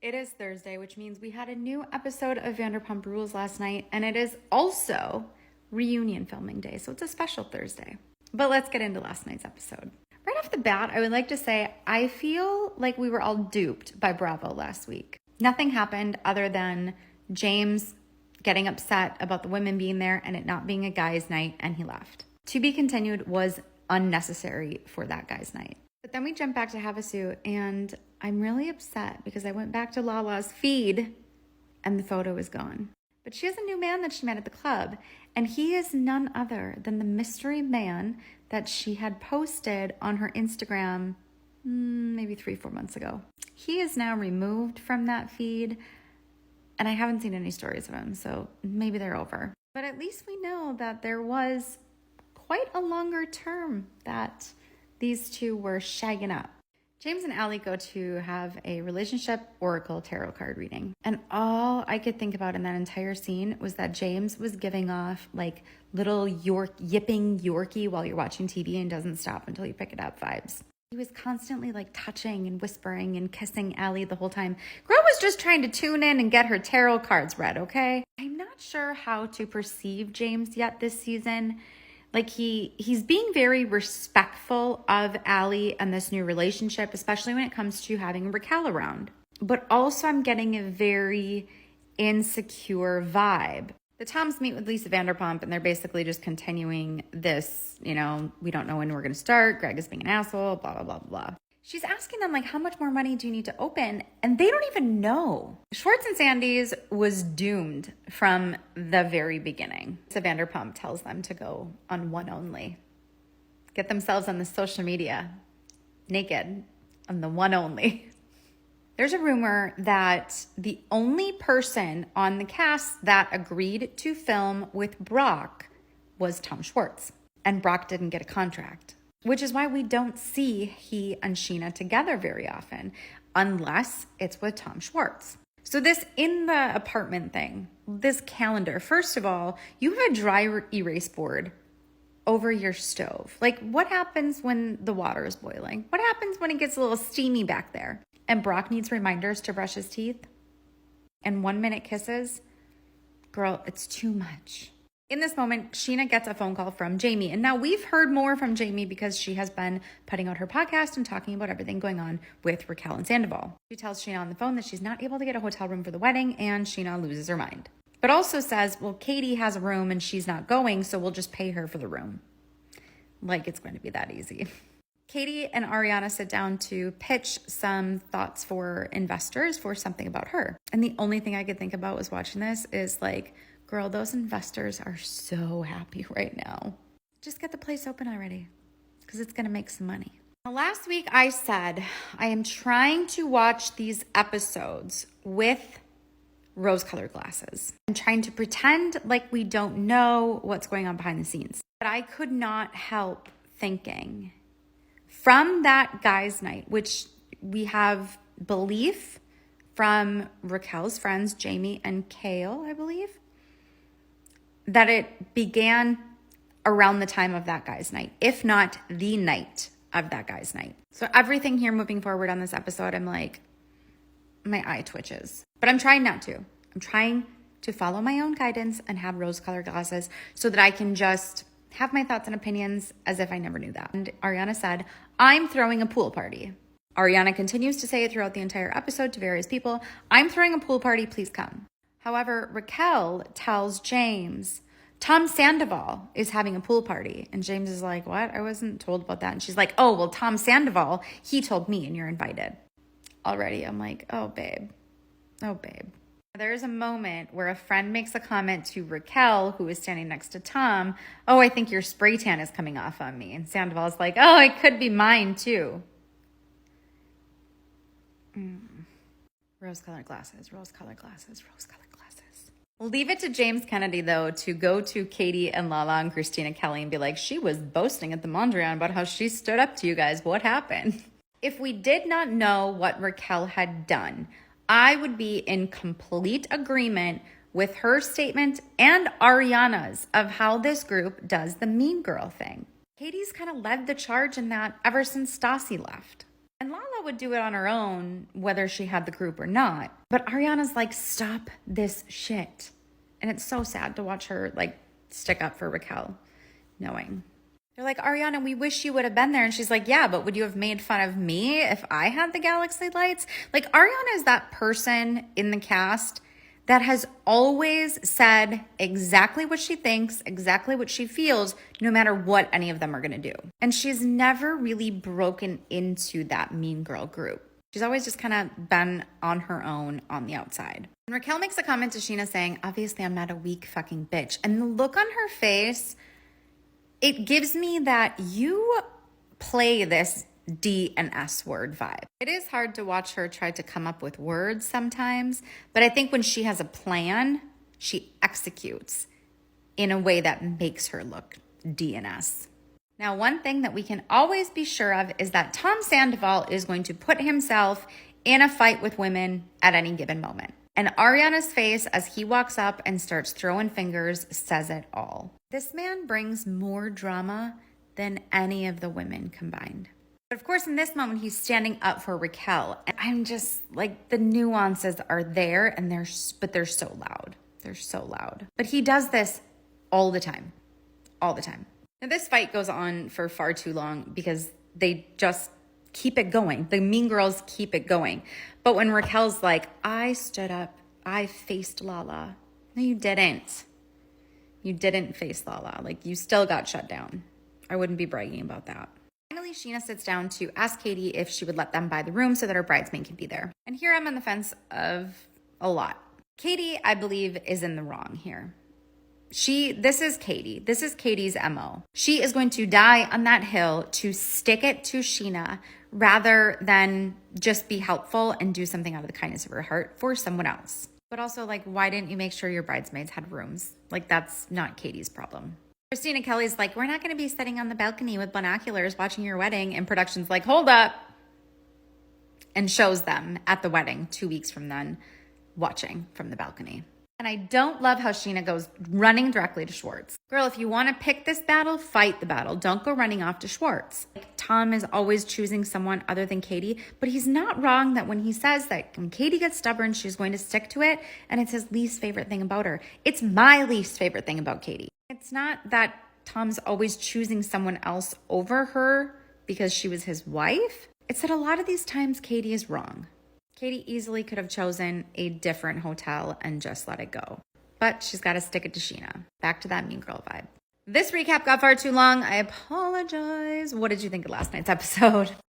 It is Thursday, which means we had a new episode of Vanderpump Rules last night, and it is also reunion filming day, so it's a special Thursday. But let's get into last night's episode. Right off the bat, I would like to say I feel like we were all duped by Bravo last week. Nothing happened other than James getting upset about the women being there and it not being a guy's night, and he left. To be continued was unnecessary for that guy's night. But then we jump back to Havasu, and I'm really upset because I went back to Lala's feed and the photo is gone. But she has a new man that she met at the club, and he is none other than the mystery man that she had posted on her Instagram maybe 3-4 months ago. He is now removed from that feed, and I haven't seen any stories of him, so maybe they're over. But at least we know that there was quite a longer term that these two were shagging up. James and Allie go to have a relationship oracle tarot card reading. And all I could think about in that entire scene was that James was giving off like little yipping Yorkie while you're watching TV and doesn't stop until you pick it up vibes. He was constantly like touching and whispering and kissing Allie the whole time. Girl was just trying to tune in and get her tarot cards read, okay? I'm not sure how to perceive James yet this season. Like he's being very respectful of Allie and this new relationship, especially when it comes to having Raquel around. But also I'm getting a very insecure vibe. The Toms meet with Lisa Vanderpump and they're basically just continuing this, we don't know when we're going to start. Greg is being an asshole, blah, blah, blah, blah. She's asking them, like, how much more money do you need to open? And they don't even know. Schwartz and Sandy's was doomed from the very beginning. So Vanderpump tells them to go on one only. Get themselves on the social media naked on the one only. There's a rumor that the only person on the cast that agreed to film with Brock was Tom Schwartz. And Brock didn't get a contract. Which is why we don't see he and Scheana together very often, unless it's with Tom Schwartz. So this in the apartment thing, this calendar, first of all, you have a dry erase board over your stove. Like, what happens when the water is boiling? What happens when it gets a little steamy back there? And Brock needs reminders to brush his teeth? And 1-minute kisses? Girl, it's too much. In this moment, Scheana gets a phone call from Jamie. And now we've heard more from Jamie because she has been putting out her podcast and talking about everything going on with Raquel and Sandoval. She tells Scheana on the phone that she's not able to get a hotel room for the wedding, and Scheana loses her mind. But also says, well, Katie has a room and she's not going, so we'll just pay her for the room. Like it's going to be that easy. Katie and Ariana sit down to pitch some thoughts for investors for something about her. And the only thing I could think about was watching this is like, girl, those investors are so happy right now. Just get the place open already because it's going to make some money. Now, last week I said I am trying to watch these episodes with rose-colored glasses. I'm trying to pretend like we don't know what's going on behind the scenes. But I could not help thinking from that guy's night, which we have belief from Raquel's friends, Jamie and Kale, I believe, that it began around the time of that guy's night, if not the night of that guy's night. So everything here moving forward on this episode, I'm like, my eye twitches. But I'm trying not to. I'm trying to follow my own guidance and have rose-colored glasses so that I can just have my thoughts and opinions as if I never knew that. And Ariana said, I'm throwing a pool party. Ariana continues to say it throughout the entire episode to various people, I'm throwing a pool party, please come. However, Raquel tells James, Tom Sandoval is having a pool party. And James is like, what? I wasn't told about that. And she's like, oh, well, Tom Sandoval, he told me and you're invited. Already, I'm like, oh, babe. Oh, babe. There's a moment where a friend makes a comment to Raquel, who is standing next to Tom, oh, I think your spray tan is coming off on me. And Sandoval's like, oh, it could be mine too. Rose-colored glasses, rose-colored glasses, rose-colored glasses. We'll leave it to James Kennedy, though, to go to Katie and Lala and Christina Kelly and be like, she was boasting at the Mondrian about how she stood up to you guys. What happened? If we did not know what Raquel had done, I would be in complete agreement with her statement and Ariana's of how this group does the mean girl thing. Katie's kind of led the charge in that ever since Stassi left. And Lala would do it on her own, whether she had the group or not. But Ariana's like, stop this shit. And it's so sad to watch her like stick up for Raquel, knowing. They're like, Ariana, we wish you would have been there. And she's like, yeah, but would you have made fun of me if I had the galaxy lights? Like, Ariana is that person in the cast that has always said exactly what she thinks, exactly what she feels, no matter what any of them are going to do. And she's never really broken into that mean girl group. She's always just kind of been on her own on the outside. And Raquel makes a comment to Scheana saying, obviously I'm not a weak fucking bitch. And the look on her face, it gives me that you play this D and S word vibe. It is hard to watch her try to come up with words sometimes, but I think when she has a plan, she executes in a way that makes her look D and S. Now, one thing that we can always be sure of is that Tom Sandoval is going to put himself in a fight with women at any given moment. And Ariana's face as he walks up and starts throwing fingers says it all. This man brings more drama than any of the women combined. But of course, in this moment, he's standing up for Raquel. And I'm just like, the nuances are there, and they're so loud. They're so loud. But he does this all the time. All the time. Now, this fight goes on for far too long because they just keep it going. The mean girls keep it going. But when Raquel's like, I stood up, I faced Lala. No, you didn't. You didn't face Lala. Like, you still got shut down. I wouldn't be bragging about that. Finally, Scheana sits down to ask Katie if she would let them buy the room so that her bridesmaid could be there. And here I'm on the fence of a lot. Katie, I believe, is in the wrong here. This is Katie. This is Katie's MO. She is going to die on that hill to stick it to Scheana rather than just be helpful and do something out of the kindness of her heart for someone else. But also, like, why didn't you make sure your bridesmaids had rooms? Like, that's not Katie's problem. Christina Kelly's like, we're not going to be sitting on the balcony with binoculars watching your wedding. And production's like, hold up. And shows them at the wedding 2 weeks from then watching from the balcony. And I don't love how Scheana goes running directly to Schwartz. Girl, if you want to pick this battle, fight the battle. Don't go running off to Schwartz. Like, Tom is always choosing someone other than Katie, but he's not wrong that when he says that when Katie gets stubborn, she's going to stick to it, and it's his least favorite thing about her. It's my least favorite thing about Katie. It's not that Tom's always choosing someone else over her because she was his wife. It's that a lot of these times Katie is wrong. Katie easily could have chosen a different hotel and just let it go. But she's got to stick it to Scheana. Back to that mean girl vibe. This recap got far too long. I apologize. What did you think of last night's episode?